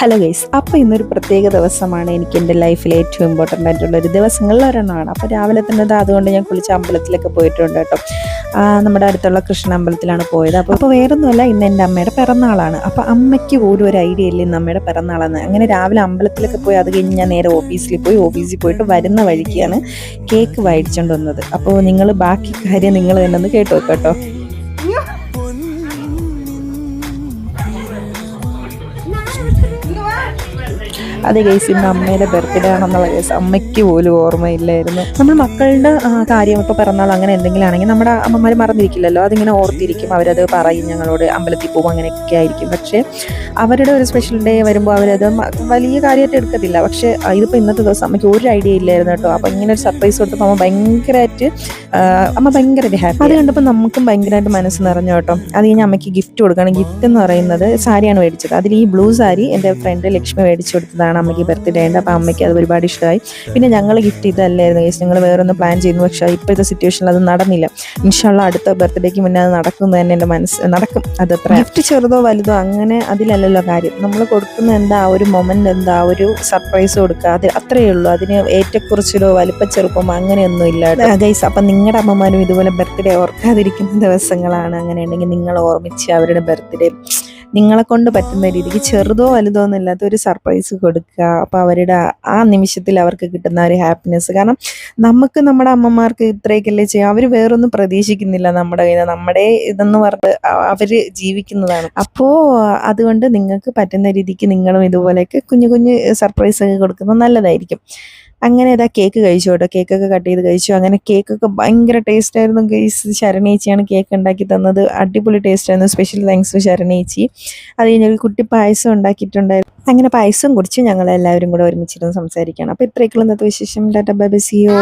Hello guys, അപ്പോൾ ഇന്നൊരു പ്രത്യേക ദിവസമാണ്. എനിക്ക് എൻ്റെ ലൈഫിൽ ഏറ്റവും ഇമ്പോർട്ടൻ്റ് ആയിട്ടുള്ളൊരു ദിവസങ്ങളിൽ ഒരെണ്ണമാണ്. അപ്പോൾ രാവിലെ തന്നെ അതുകൊണ്ട് ഞാൻ കുളിച്ച് അമ്പലത്തിലൊക്കെ പോയിട്ടുണ്ട് കേട്ടോ. നമ്മുടെ അടുത്തുള്ള കൃഷ്ണ അമ്പലത്തിലാണ് പോയത്. അപ്പോൾ വേറൊന്നുമല്ല, ഇന്ന് എൻ്റെ അമ്മയുടെ പിറന്നാളാണ്. അപ്പോൾ അമ്മയ്ക്ക് പോലും ഒരു ഐഡിയ ഇല്ല ഇന്ന് അമ്മയുടെ പിറന്നാളാണ്. അങ്ങനെ രാവിലെ അമ്പലത്തിലൊക്കെ പോയി അത് കഴിഞ്ഞ് ഞാൻ നേരെ ഓഫീസിൽ പോയിട്ട് വരുന്ന വഴിക്കാണ് കേക്ക് മേടിച്ചുകൊണ്ട് വന്നത്. അപ്പോൾ നിങ്ങൾ ബാക്കി കാര്യം നിങ്ങൾ തന്നെ ഒന്ന് കേട്ടോ കേട്ടോ. അതെ ഗൈസ്, ഇന്ന് അമ്മയുടെ ബർത്ത്ഡേ ആണെന്നുള്ള കേസ് അമ്മയ്ക്ക് പോലും ഓർമ്മയില്ലായിരുന്നു. നമ്മൾ മക്കളുടെ കാര്യം ഇപ്പോൾ പിറന്നാൾ അങ്ങനെ എന്തെങ്കിലും ആണെങ്കിൽ നമ്മുടെ അമ്മമാർ മറന്നിരിക്കില്ലല്ലോ, അതിങ്ങനെ ഓർത്തിരിക്കും. അവരത് പറയും, ഞങ്ങളോട് അമ്പലത്തിൽ പോകും, അങ്ങനെയൊക്കെ ആയിരിക്കും. പക്ഷേ അവരുടെ ഒരു സ്പെഷ്യൽ ഡേ വരുമ്പോൾ അവരത് വലിയ കാര്യമായിട്ട് എടുക്കത്തില്ല. പക്ഷേ ഇതിപ്പോൾ ഇന്നത്തെ ദിവസം അമ്മയ്ക്ക് ഒരു ഐഡിയ ഇല്ലായിരുന്നു കേട്ടോ. അപ്പോൾ ഇങ്ങനെ ഒരു സർപ്രൈസ് കൊടുത്തപ്പോൾ അമ്മ ഭയങ്കരമായിട്ട് ഹാപ്പി. അത് കണ്ടപ്പോൾ നമുക്കും ഭയങ്കരമായിട്ട് മനസ്സ് നിറഞ്ഞു കേട്ടോ. അത് കഴിഞ്ഞ് അമ്മയ്ക്ക് ഗിഫ്റ്റ് കൊടുക്കണം. ഗിഫ്റ്റ് എന്ന് പറയുന്നത് സാരിയാണ് മേടിച്ചത്. അതിൽ ഈ ബ്ലൂ സാരി എൻ്റെ ഫ്രണ്ട് ലക്ഷ്മി മേടിച്ചു കൊടുത്തതാണ് അമ്മയ്ക്ക് ബർത്ത്ഡേ ഉണ്ട്. അപ്പോൾ അമ്മയ്ക്ക് അത് ഒരുപാട് ഇഷ്ടമായി. പിന്നെ ഞങ്ങൾ ഗിഫ്റ്റ് ഇതല്ലായിരുന്നു കേസ്, ഞങ്ങൾ വേറൊന്ന് പ്ലാൻ ചെയ്യുന്നു. പക്ഷേ ഇപ്പോഴത്തെ സിറ്റുവേഷനിൽ അത് നടന്നില്ല. ഇൻഷാല്ലാ അടുത്ത ബർത്ത്ഡേക്ക് മുന്നേ അത് നടക്കും തന്നെ എൻ്റെ നടക്കും. അത് ഗിഫ്റ്റ് ചെറുതോ വലുതോ അങ്ങനെ അതിലല്ലല്ലോ കാര്യം. നമ്മൾ കൊടുക്കുന്ന എന്താ ഒരു മൊമെന്റ്, എന്താ ഒരു സർപ്രൈസ് കൊടുക്കുക, അത് അത്രയേ ഉള്ളൂ. അതിന് ഏറ്റക്കുറച്ചിലോ വലിപ്പച്ചെറുപ്പമോ അങ്ങനെയൊന്നും ഇല്ല ഗൈസ്. അപ്പം നിങ്ങളുടെ അമ്മമാരും ഇതുപോലെ ബർത്ത്ഡേ ഓർക്കാതിരിക്കുന്ന ദിവസങ്ങളാണ്. അങ്ങനെ ഉണ്ടെങ്കിൽ നിങ്ങൾ ഓർമ്മിച്ച് അവരുടെ ബർത്ത്ഡേ നിങ്ങളെ കൊണ്ട് പറ്റുന്ന രീതിക്ക് ചെറുതോ വലുതോ എന്നില്ലാത്ത ഒരു സർപ്രൈസ് കൊടുക്കുക. അപ്പോൾ അവരുടെ ആ നിമിഷത്തിൽ അവർക്ക് കിട്ടുന്ന ഒരു ഹാപ്പിനെസ്. കാരണം നമുക്ക് നമ്മുടെ അമ്മമാർക്ക് ഇത്രയൊക്കെയല്ലേ ചെയ്യാം, അവർ വേറൊന്നും പ്രതീക്ഷിക്കുന്നില്ല നമ്മുടെ കയ്യിൽ നിന്ന്. നമ്മുടെ ഇതെന്ന് പറഞ്ഞ് അവർ ജീവിക്കുന്നതാണ്. അപ്പോൾ അതുകൊണ്ട് നിങ്ങൾക്ക് പറ്റുന്ന രീതിക്ക് നിങ്ങളും ഇതുപോലെയൊക്കെ കുഞ്ഞു കുഞ്ഞു സർപ്രൈസ് ഒക്കെ കൊടുക്കുന്നത് നല്ലതായിരിക്കും. അങ്ങനെ ഇതാ കേക്ക് കഴിച്ചു കേട്ടോ. കേക്കൊക്കെ കട്ട് ചെയ്ത് കഴിച്ചു. അങ്ങനെ കേക്കൊക്കെ ഭയങ്കര ടേസ്റ്റ് ആയിരുന്നു ഗൈസ്. ശരണേച്ചിയാണ് കേക്ക് ഉണ്ടാക്കി തന്നത്. അടിപൊളി ടേസ്റ്റ് ആയിരുന്നു. സ്പെഷ്യൽ താങ്ക്സ് ശരണേച്ചി. അത് കഴിഞ്ഞൊരു കുട്ടി പായസം ഉണ്ടാക്കിയിട്ടുണ്ടായിരുന്നു. അങ്ങനെ പായസം കുടിച്ച് ഞങ്ങളെല്ലാവരും കൂടെ ഒരുമിച്ചിരുന്ന് സംസാരിക്കുകയാണ്. അപ്പോൾ ഇത്രയൊക്കെയുള്ള ഇന്നത്തെ വിശേഷം. Tata bye bye, see U.